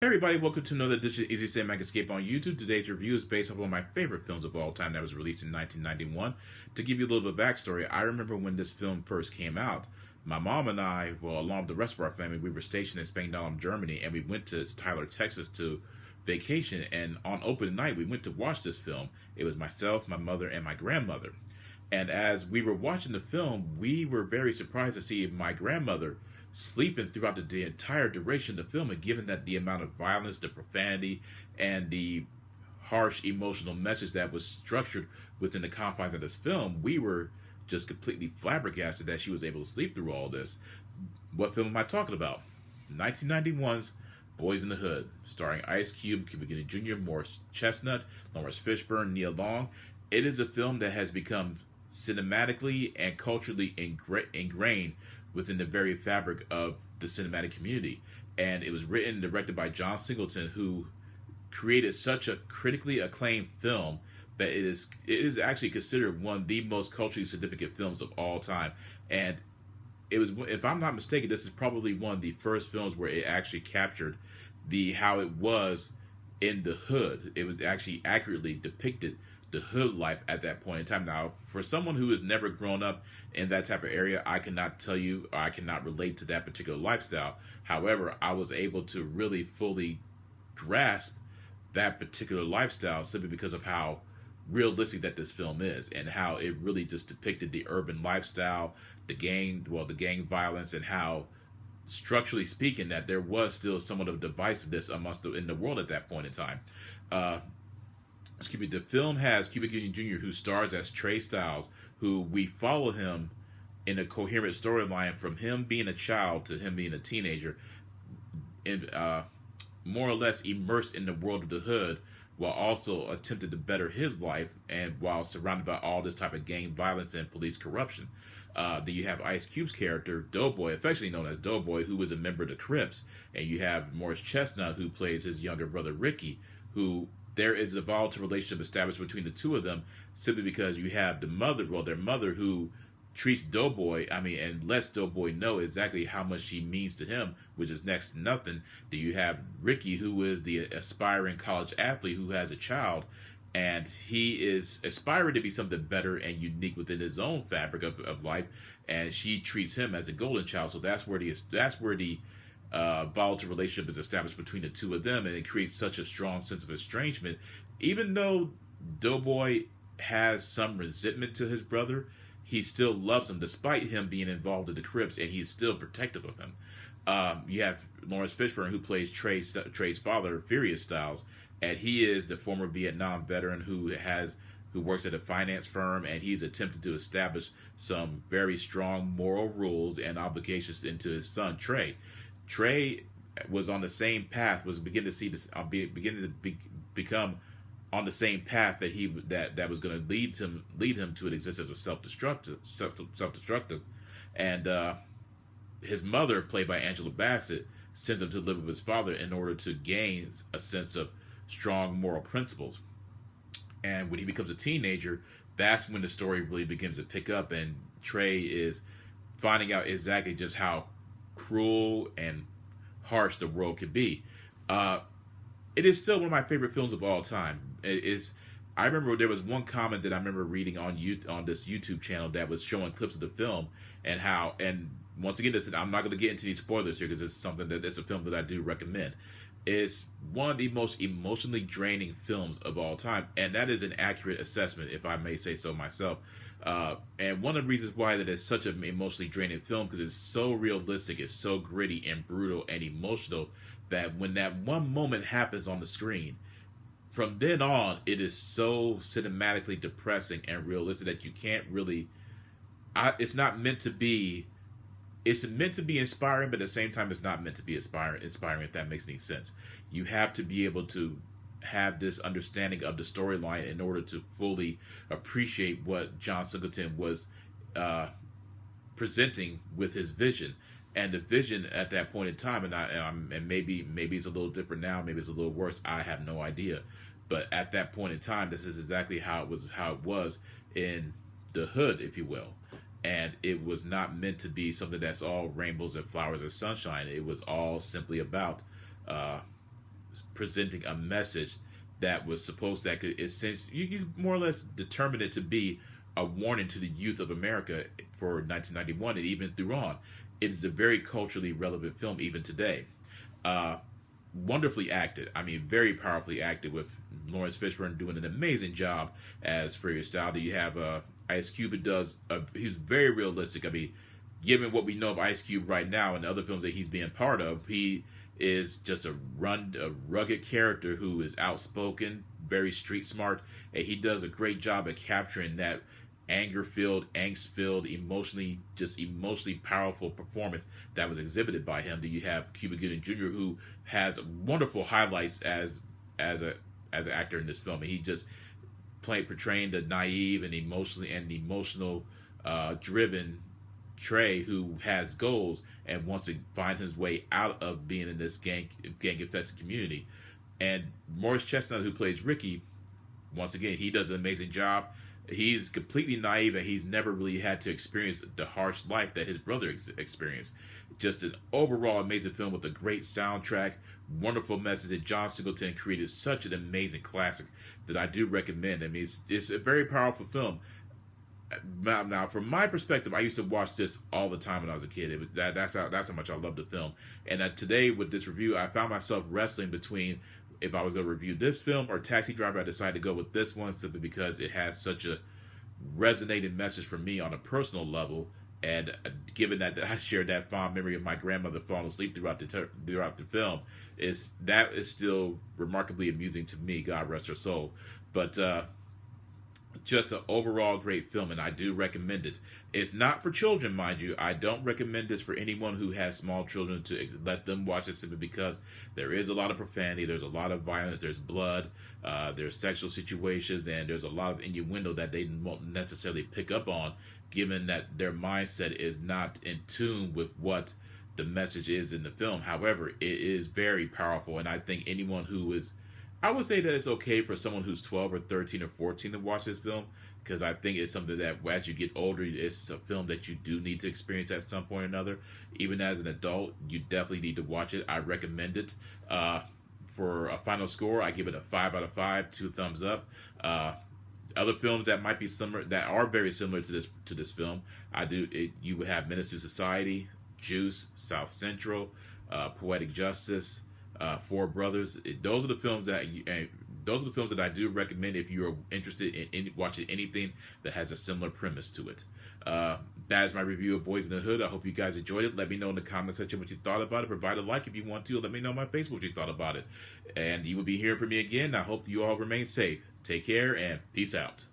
Hey everybody, welcome to another edition of Easy Cinematic Escape on YouTube. Today's review is based off one of my favorite films of all time that was released in 1991. To give you a little bit of backstory, I remember when this film first came out, my mom and I, well, along with the rest of our family, we were stationed in Spangdahlem, Germany, and we went to Tyler, Texas to vacation. And on opening night, we went to watch this film. It was myself, my mother, and my grandmother. And as we were watching the film, we were very surprised to see my grandmother sleeping throughout the entire duration of the film. And given that the amount of violence, the profanity, and the harsh emotional message that was structured within the confines of this film, we were just completely flabbergasted that she was able to sleep through all this. What film am I talking about? 1991's Boys in the Hood, starring Ice Cube, Cuba Gooding Jr., Morris Chestnut, Lawrence Fishburne, Nia Long. It is a film that has become cinematically and culturally ingrained within the very fabric of the cinematic community. And it was written and directed by John Singleton, who created such a critically acclaimed film that it is actually considered one of the most culturally significant films of all time. And it was, if I'm not mistaken, this is probably one of the first films where it actually captured the how it was in the hood. It was actually accurately depicted the hood life at that point in time. Now, for someone who has never grown up in that type of area, I cannot tell you, or I cannot relate to that particular lifestyle. However, I was able to really fully grasp that particular lifestyle simply because of how realistic that this film is and how it really just depicted the urban lifestyle, the gang violence, and how structurally speaking that there was still somewhat of divisiveness in the world at that point in time. Uh, the film has Cuba Gooding Jr., who stars as Trey Styles, who we follow him in a coherent storyline from him being a child to him being a teenager, and more or less immersed in the world of the hood, while also attempting to better his life, and while surrounded by all this type of gang violence and police corruption. Then you have Ice Cube's character, Doughboy, affectionately known as Doughboy, who was a member of the Crips, and you have Morris Chestnut, who plays his younger brother Ricky, who there is a volatile relationship established between the two of them simply because you have their mother who treats Doughboy, and lets Doughboy know exactly how much she means to him, which is next to nothing. Do you have Ricky, who is the aspiring college athlete who has a child, and he is aspiring to be something better and unique within his own fabric of life, and she treats him as a golden child. So that's where the volatile relationship is established between the two of them, and it creates such a strong sense of estrangement. Even though Doughboy has some resentment to his brother, he still loves him despite him being involved in the Crips, and he's still protective of him. You have Lawrence Fishburne, who plays Trey's father, Furious Styles, and he is the former Vietnam veteran who works at a finance firm, and he's attempted to establish some very strong moral rules and obligations into his son Trey. Trey was on the same path, was beginning to see this, become on the same path that was going to lead him to an existence of self-destructive, and his mother, played by Angela Bassett, sends him to live with his father in order to gain a sense of strong moral principles. And when he becomes a teenager, that's when the story really begins to pick up, and Trey is finding out exactly just how cruel and harsh the world can be. It is still one of my favorite films of all time. I remember there was one comment that I remember reading on this YouTube channel that was showing clips of the film, and once again, I'm not going to get into these spoilers here because it's a film that I do recommend. It's one of the most emotionally draining films of all time, and that is an accurate assessment, if I may say so myself. And one of the reasons why that is such an emotionally draining film, because it's so realistic, it's so gritty and brutal and emotional, that when that one moment happens on the screen, from then on, it is so cinematically depressing and realistic that you can't really. It's not meant to be. It's meant to be inspiring, but at the same time, it's not meant to be inspiring. If that makes any sense, you have to be able to have this understanding of the storyline in order to fully appreciate what John Singleton was presenting with his vision. And the vision at that point in time, and maybe it's a little different now, maybe it's a little worse. I have no idea. But at that point in time, this is exactly how it was in the hood, if you will. And it was not meant to be something that's all rainbows and flowers and sunshine. It was all simply about presenting a message that was supposed that could, since you more or less determined it to be a warning to the youth of America for 1991 and even through on. It is a very culturally relevant film even today. Wonderfully acted. I mean, very powerfully acted, with Lawrence Fishburne doing an amazing job as Freya Stowdy. You have Ice Cube, who does. He's very realistic. I mean, given what we know of Ice Cube right now and the other films that he's being part of, he is just a rugged character who is outspoken, very street smart, and he does a great job at capturing that anger-filled, angst-filled, emotionally powerful performance that was exhibited by him. Then you have Cuba Gooding Jr., who has wonderful highlights as an actor in this film, and he just portraying the naive and emotional driven Trey, who has goals and wants to find his way out of being in this gang infested community. And Morris Chestnut, who plays Ricky, once again, he does an amazing job. He's completely naive, and he's never really had to experience the harsh life that his brother experienced. Just an overall amazing film with a great soundtrack, wonderful message, and John Singleton created such an amazing classic that I do recommend. I mean, it's a very powerful film. Now, from my perspective, I used to watch this all the time when I was a kid. That's how much I loved the film. And today, with this review, I found myself wrestling between if I was going to review this film or Taxi Driver. I decided to go with this one simply because it has such a resonating message for me on a personal level. And given that I shared that fond memory of my grandmother falling asleep throughout the film, is still remarkably amusing to me. God rest her soul. But just an overall great film, and I do recommend it. It's not for children, mind you. I don't recommend this for anyone who has small children, to let them watch it simply because there is a lot of profanity, there's a lot of violence, there's blood, there's sexual situations, and there's a lot of innuendo that they won't necessarily pick up on, given that their mindset is not in tune with what the message is in the film. However, it is very powerful, and I think anyone who is, I would say that it's okay for someone who's 12 or 13 or 14 to watch this film, because I think it's something that as you get older, it's a film that you do need to experience at some point or another. Even as an adult, you definitely need to watch it. I recommend it. For a final score, I give it a 5 out of 5, 2 thumbs up. Other films that might be similar, that are very similar to this film, you would have Menace to Society, Juice, South Central, Poetic Justice, Four Brothers. Those are the films that I do recommend if you are interested in watching anything that has a similar premise to it. That is my review of Boys in the Hood. I hope you guys enjoyed it. Let me know in the comment section what you thought about it. Provide a like if you want to. Let me know on my Facebook what you thought about it. And you will be hearing from me again. I hope you all remain safe. Take care and peace out.